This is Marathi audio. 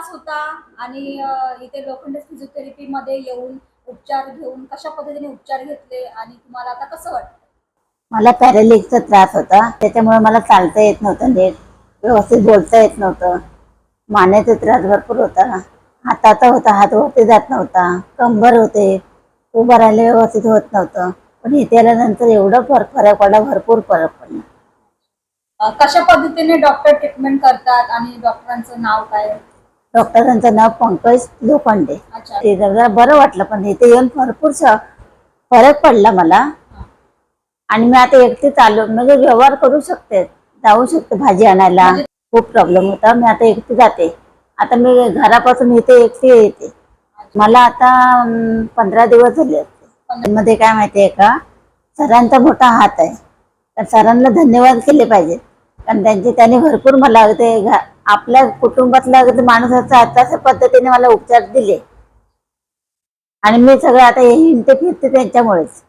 त्रास होता आणि इथे लोखंडे फिजिओथेरपी मध्ये येऊन उपचार घेऊन कशा पद्धतीने उपचार घेतले आणि तुम्हाला आता कसं वाटतं? मला पॅरालिसचा त्रास होता, त्याच्यामुळे मला चालता येत नव्हतं, नीट व्यवस्थित बोलता येत नव्हतं. मानेचा त्रास भरपूर होता, हाताचा होता, हात वरती जात नव्हता, कंबर होते, उभं राहिले व्यवस्थित होत नव्हतं. पण इथे आल्यानंतर एवढं फरक पडला, भरपूर फरक पडला. कशा पद्धतीने डॉक्टर ट्रीटमेंट करतात आणि डॉक्टरांचं नाव काय? डॉक्टरांचं नाव पंकज लोखंडे. अच्छा. ते जरा बरं वाटलं, पण इथे येऊन भरपूर फरक पडला मला. आणि मी आता एकटी चालू म्हणजे व्यवहार करू शकते, जाऊ शकते भाजी आणायला. खूप प्रॉब्लेम होता, मी आता एकटी जाते. आता मी घरापासून इथे एकटी येते. मला आता 15 दिवस झाले असते. मध्ये काय माहितीये का, सरांचा मोठा हात आहे, तर सरांना धन्यवाद केले पाहिजे. कारण त्यांनी भरपूर मला आपल्या कुटुंबातला माणूस तशा पद्धतीने मला उपचार दिले. आणि मी सगळं आता हिंडते फिरते त्यांच्यामुळेच.